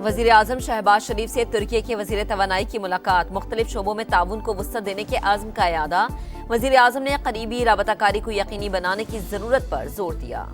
वजीर आजम शहबाज शरीफ से तुर्की के वजीर तवानाई की मुलाकात, मुख्तलिफ शोबों में ताउन को वुसअत देने के आज़म का यादा। वजीर आजम ने करीबी राबताकारी को यकीनी बनाने की जरूरत पर जोर दिया।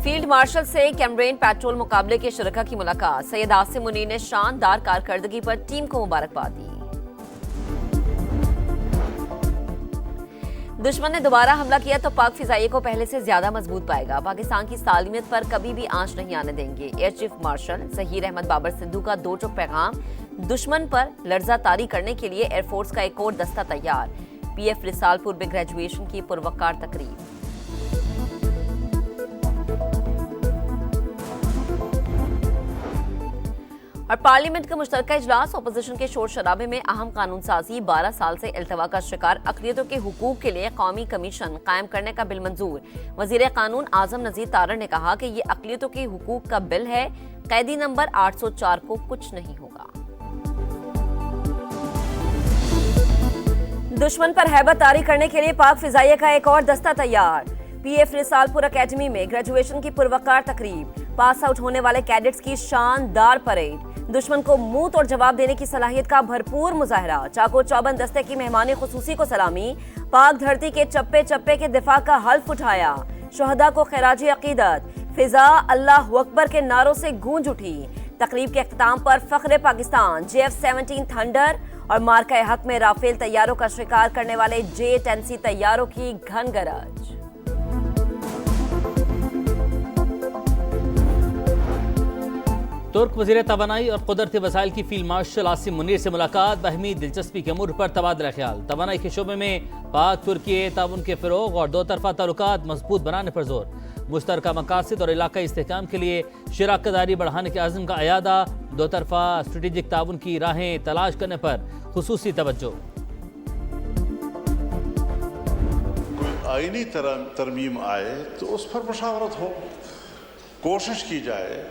फील्ड मार्शल से कैमरेन पेट्रोल मुकाबले के शुरका की मुलाकात, सैयद आसिम मुनीर ने शानदार कारकर्दगी पर टीम को मुबारकबाद दी। दुश्मन ने दोबारा हमला किया तो पाक फिजाइये को पहले से ज्यादा मजबूत पाएगा, पाकिस्तान की सालिमियत पर कभी भी आंच नहीं आने देंगे। Air chief marshal Zaheer Ahmed Babar Sidhu का दो टुक पैगाम, दुश्मन पर लर्जा तारी करने के लिए एयरफोर्स का एक और दस्ता तैयार। पीएफ रिसालपुर में ग्रेजुएशन की पुरवकार तकरीब। और पार्लियामेंट का मुश्तरका इजलास, अपोजिशन के शोर शराबे में अहम कानून साजी, 12 साल से इल्तवा का शिकार अक़लियतों के हुकूक के लिए कौमी कमीशन कायम करने का बिल मंजूर। वजीर कानून आजम नज़ीर तारड़ ने कहा कि ये अक़लियतों के हुकूक का बिल है, कैदी नंबर 804 को कुछ नहीं होगा। दुश्मन पर हैबत तारी करने के लिए पाक फिजाइये का एक और दस्ता तैयार। पीएफ रिसालपुर अकेडमी में ग्रेजुएशन की पुरवकार तकरीब, पास आउट होने वाले कैडेट्स की शानदार परेड, दुश्मन को मुंह तोड़ जवाब देने की सलाहियत का भरपूर मुजाहरा। चाको चौबंद दस्ते की मेहमानी खुसूसी को सलामी, पाक धरती के चप्पे चप्पे के दिफा का हल्फ उठाया। शोहदा को खैराजी अकीदत, फिजा अल्लाह अकबर के नारों से गूंज उठी। तकरीब के अख्ताम पर फख्रे पाकिस्तान, JF-17 थंडर और मार्का हक में राफेल तैयारों का शिकार करने वाले J-10C तैयारों की घन गरज। तुर्क वजीर तवानाई और कुदरती वसाइल की फील्ड मार्शल आसिम मुनीर से मुलाकात, बाहमी दिलचस्पी के अमूर पर तबादला ख्याल। तवानाई के शोबे में पाक तुर्की ताउन के फ़रोग़ और दो तरफा ताल्लुकात मजबूत बनाने पर जोर। मुश्तरका मकासद और इलाकाई इस्तेहकाम के लिए शराकतदारी बढ़ाने के आज़म का अयादा, दो तरफा स्ट्रेटेजिक ताउन की राहें तलाश करने पर खुसूसी तवज्जो। आईनी तरमीम आए तो उस पर मुशावरत हो, कोशिश की जाए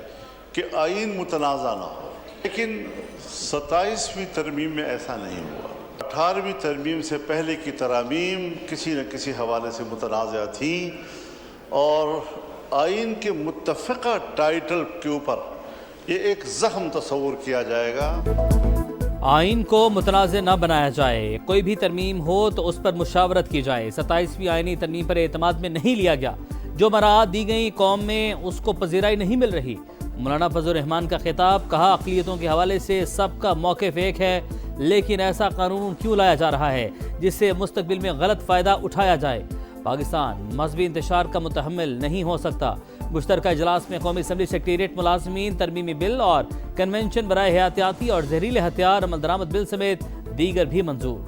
कि आइन मुतनाज़ा ना हो, लेकिन 27वीं तरमीम में ऐसा नहीं हुआ। 18वीं तरमीम से पहले की तरामीम किसी न किसी हवाले से मुतनाज़ा थी और आइन के मुत्तफ़िक़ा टाइटल के ऊपर ये एक ज़ख्म तस्वुर किया जाएगा। आइन को मुतनाज़ न बनाया जाए, कोई भी तरमीम हो तो उस पर मुशावरत की जाए। 27वीं आइनी तरमीम पर एतमाद में नहीं लिया गया, जो मराहत दी गई कौम में उसको पजीराई नहीं मिल रही। मौलाना फजल रहमान का खिताब, कहा अक़लियतों के हवाले से सबका मौक़िफ़ एक है, लेकिन ऐसा कानून क्यों लाया जा रहा है जिससे मुस्तक़बिल में गलत फ़ायदा उठाया जाए। पाकिस्तान मज़हबी इंतशार का मुतहम्मिल नहीं हो सकता। मुश्तरका इजलास में कौमी असम्बली सेक्रेटेरिएट मुलाज़मीन तरमीमी बिल और कन्वेंशन बराए हयातियाती और जहरीले हथियार अमल दरामद बिल समेत दीगर भी मंजूर।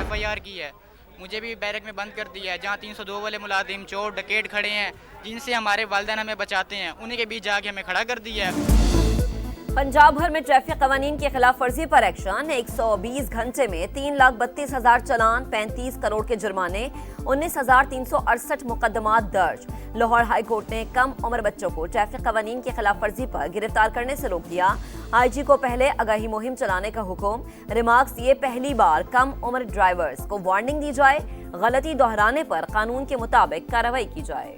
FIR की है, मुझे भी बैरक में बंद कर दिया है, जहाँ 302 वाले मुलाजिम चोर डकैत खड़े हैं, जिनसे हमारे वालिदैन हमें बचाते हैं, उन्हीं के बीच जाके हमें खड़ा कर दिया है। पंजाब भर में ट्रैफिक कवानीन की खिलाफ वर्जी पर एक्शन, 120 घंटे में 3,32,000 चलान, 35 करोड़ के जुर्माने, 19,368 मुकदमात दर्ज। लाहौर हाई कोर्ट ने कम उम्र बच्चों को ट्रैफिक कवानीन की खिलाफ वर्जी पर गिरफ्तार करने से रोक दिया। IG को पहले आगाही मुहिम चलाने का हुक्म। रिमार्क्स दिए, पहली बार कम उम्र ड्राइवर्स को वार्निंग दी जाए, गलती दोहराने पर कानून के मुताबिक कार्रवाई की जाए।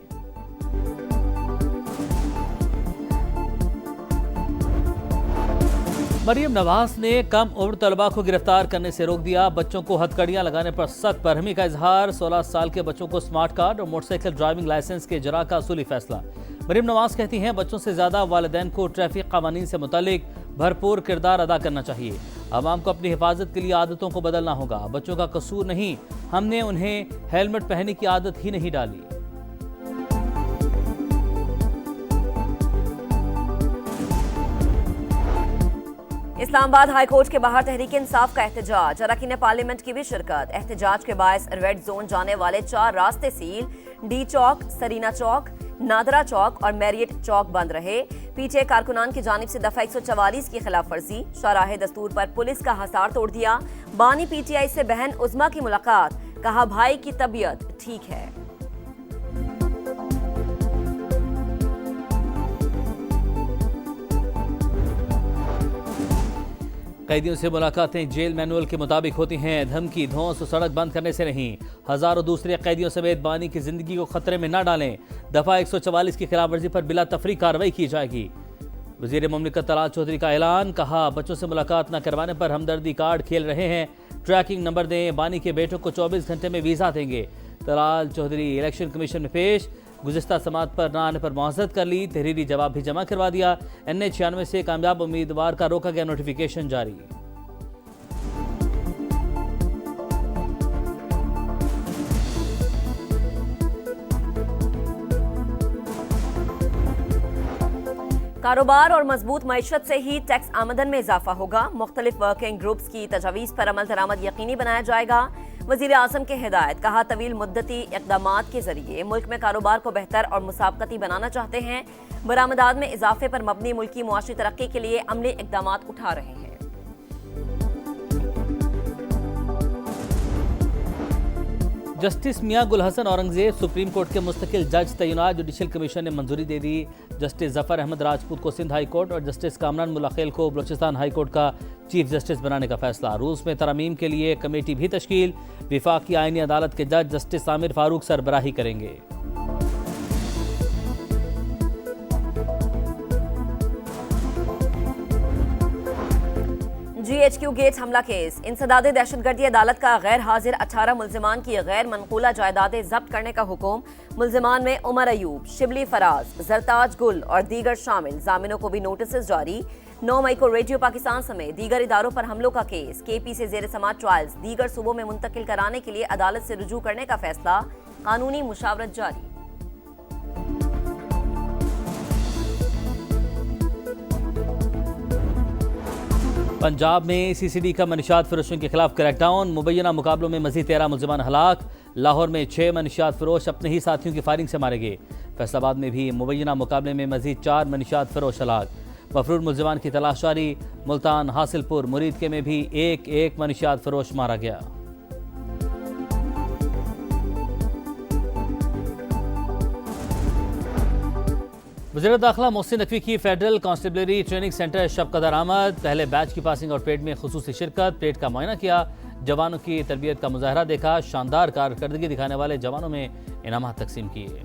मरियम नवाज ने कम उम्र तलबा को गिरफ्तार करने से रोक दिया। बच्चों को हथकड़ियां लगाने पर सख्त बरहमी का इजहार। 16 साल के बच्चों को स्मार्ट कार्ड और मोटरसाइकिल ड्राइविंग लाइसेंस के इजरा का असूली फैसला। मरियम नवाज कहती हैं, बच्चों से ज्यादा वालिदैन को ट्रैफिक कानून से मुतालिक भरपूर किरदार अदा करना चाहिए। आवाम को अपनी हिफाजत के लिए आदतों को बदलना होगा। बच्चों का कसूर नहीं, हमने उन्हें हेलमेट पहनने की आदत ही नहीं डाली। इस्लामाबाद हाई कोर्ट के बाहर तहरीक इंसाफ का एहतजाज, अरकान पार्लियामेंट की भी शिरकत। एहतजाज के बायस रेड जोन जाने वाले 4 रास्ते सील, डी चौक, सरीना चौक, नादरा चौक और मैरियट चौक बंद रहे। पीछे कारकुनान की जानिब से दफा 144 की खिलाफ वर्जी, शाहराह दस्तूर पर पुलिस का हसार तोड़ दिया। बानी PTI से बहन उज़मा की मुलाकात, कहा भाई की तबीयत ठीक है। कैदियों से मुलाकातें जेल मैनुअल के मुताबिक होती हैं। धमकी धौंस सड़क बंद करने से नहीं। हजारों दूसरे कैदियों समेत बानी की जिंदगी को खतरे में न डालें। दफा 144 की खिलाफवर्जी पर बिला तफरी कार्रवाई की जाएगी। वजीर मुमलिकत तलाल चौधरी का ऐलान। कहा, बच्चों से मुलाकात न करवाने पर हमदर्दी कार्ड खेल रहे हैं। ट्रैकिंग नंबर दें। बानी के बेटों को 24 घंटे में वीजा देंगे। तलाल चौधरी इलेक्शन कमीशन में पेश। गुज़िस्ता समात पर न आने पर मुआज़रत कर ली। तहरीरी जवाब भी जमा करवा दिया। NA-96 से कामयाब उम्मीदवार का रोका गया नोटिफिकेशन जारी। कारोबार और मजबूत मईशत से ही टैक्स आमदन में इजाफा होगा। मुख्तलिफ वर्किंग ग्रुप्स की तजावीज़ पर अमल दरामद यकीनी बनाया जाएगा। वजीर आज़म की हिदायत। कहा, तवील मुद्दती इक़दामात के जरिए मुल्क में कारोबार को बेहतर और मुसाबकती बनाना चाहते हैं। बरामदात में इजाफे पर मबनी मुल्की मुआशी तरक्की के लिए अमली इक़दामात उठा रहे हैं। जस्टिस मियां गुल हसन औरंगजेब सुप्रीम कोर्ट के मुस्तकिल जज तैनात। जुडिशल कमीशन ने मंजूरी दे दी। जस्टिस जफर अहमद राजपूत को सिंध हाई कोर्ट और जस्टिस कामरान मुलाखेल को बलूचिस्तान हाई कोर्ट का चीफ जस्टिस बनाने का फैसला। रूस में तरमीम के लिए कमेटी भी तश्कील। विफाकी आईनी अदालत के जज जस्टिस आमिर फारूक सरबराही करेंगे। GHQ गेट हमला केस। इंसदाद दहशतगर्दी अदालत का गैर हाजिर 18 मुल्जिमान की गैर मनकूला जायदादें जब्त करने का हुक्म। मुल्जिमान में उमर अयूब, शिबली फराज, जरताज गुल और दीगर शामिल। जामिनों को भी नोटिस जारी। 9 मई को रेडियो पाकिस्तान समेत दीगर इदारों पर हमलों का केस। KP से जेर समात ट्रायल्स दीगर सूबों में मुंतकिल कराने के लिए अदालत से रुजू करने का फैसला। कानूनी मुशावरत जारी। पंजाब में CCD का मनशियात फरोशों के खिलाफ क्रैकडाउन। मुबैना मुकाबलों में मजीद 13 मुल्जिमान हलाक। लाहौर में 6 मनशियात फरोश अपने ही साथियों की फायरिंग से मारे गए। फैसलाबाद में भी मुबैना मुकाबले में मजीद 4 मनशियात फरोश हलाक। मफरूर मुल्जिमान की तलाश जारी। मुल्तान, हासिलपुर, मुरीदके में भी एक मनशियात फरोश मारा गया। वज़ीर दाखिला मोहसिन नकवी की फेडरल कांस्टेबलरी ट्रेनिंग सेंटर शब कदर आमद। पहले बैच की पासिंग और परेड में खुसूसी शिरकत। परेड का मुआयना किया। जवानों की तरबियत का मुजाहरा देखा। शानदार कारकर्दगी दिखाने वाले जवानों में इनामात तकसीम किए।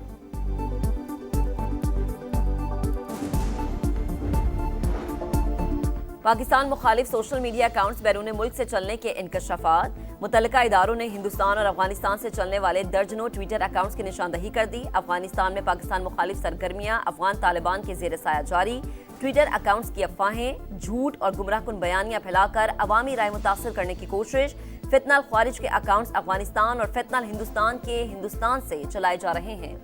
पाकिस्तान मुखालिफ सोशल मीडिया अकाउंट्स बैरून मुल्क से चलने के इंकशाफात। मुतल्लिका इदारों ने हिंदुस्तान और अफगानिस्तान से चलने वाले दर्जनों ट्विटर अकाउंट्स की निशानदही कर दी। अफगानिस्तान में पाकिस्तान मुखालिफ सरगर्मियां अफगान तालिबान के जेर साया जारी। ट्विटर अकाउंट्स की अफवाहें, झूठ और गुमराहकुन बयानियां फैलाकर अवामी राय मुतासर करने की कोशिश। फितनल ख्वारिज के अकाउंट्स अफगानिस्तान और फितनल हिंदुस्तान के हिंदुस्तान से चलाए जा रहे हैं।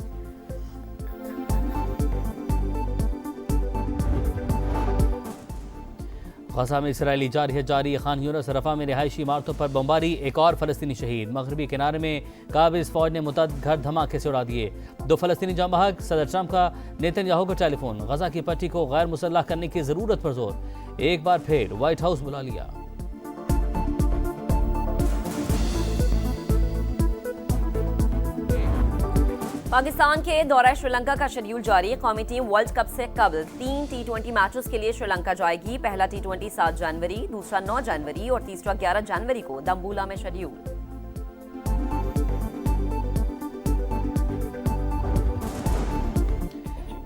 गजा में इसराइली जारी खान यूनिस रफा में रिहायशी इमारतों पर बमबारी। एक और फलस्तीनी शहीद। मगरबी किनारे में काबिज फौज ने मुतअद्दिद घर धमाके से उड़ा दिए। 2 फलस्तीनी जाँ बहक। सदर ट्रंप का नेतन्याहू को टेलीफोन। गजा की पट्टी को गैर मुसल्लह करने की जरूरत पर जोर। एक बार फिर व्हाइट हाउस बुला लिया। पाकिस्तान के दौरा श्रीलंका का शेड्यूल जारी। कौमी टीम वर्ल्ड कप से कबल 3 T20 मैचेस के लिए श्रीलंका जाएगी। पहला T20 7 जनवरी, दूसरा 9 जनवरी और तीसरा 11 जनवरी को दम्बुला में शेड्यूल।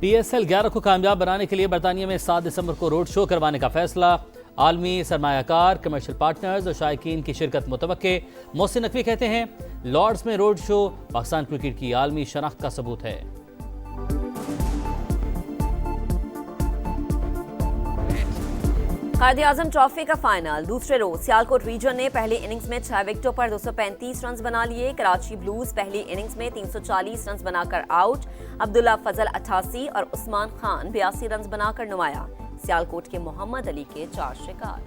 PSL 11 को कामयाब बनाने के लिए बरतानिया में 7 दिसंबर को रोड शो करवाने का फैसला। आलमी सरमायाकार, कमर्शियल पार्टनर्स और शायकीन की शिरकत मुतवक्के। मोहसिन नकवी कहते हैं, लॉर्ड्स में रोड शो पाकिस्तान क्रिकेट की आलमी शनाख्त का सबूत है। कायद-ए-आज़म ट्रॉफी का फाइनल। दूसरे रोज सियालकोट रीजन ने पहली इनिंग्स में 6 विकेटों पर 235 रन बना लिए। कराची ब्लूज पहली इनिंग्स में 340 रन बनाकर आउट। अब्दुल्ला फजल 88 और उस्मान खान 82 रन बनाकर नुमाया। सियालकोट के मोहम्मद अली के 4 शिकार।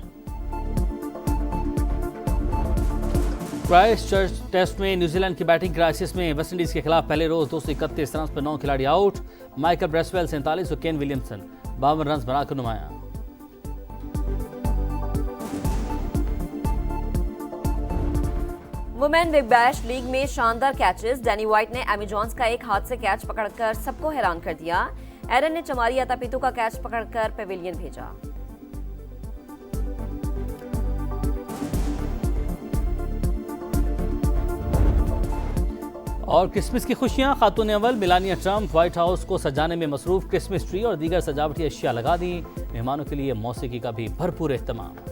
क्राइस्टचर्च टेस्ट में न्यूजीलैंड की बैटिंग क्राइसिस में वेस्टइंडीज के खिलाफ पहले रोज 231 रन पर 9 खिलाड़ी आउट। माइकल ब्रेसवेल 47 और केन विलियमसन 52 रन बनाकर नुमाया। वुमेन बिग बैश लीग में शानदार कैचेस। डैनी व्हाइट ने एमी जॉन्स का एक हाथ से कैच पकड़कर सबको हैरान कर दिया। एरन ने चमारी अतापितु का कैच पकड़कर पेविलियन भेजा। और क्रिसमस की खुशियां, खातून अव्वल मेलानिया ट्रंप व्हाइट हाउस को सजाने में मसरूफ, क्रिसमस ट्री और दीगर सजावटी अशिया लगा दी। मेहमानों के लिए मौसीकी का भी भरपूर एहतमाम।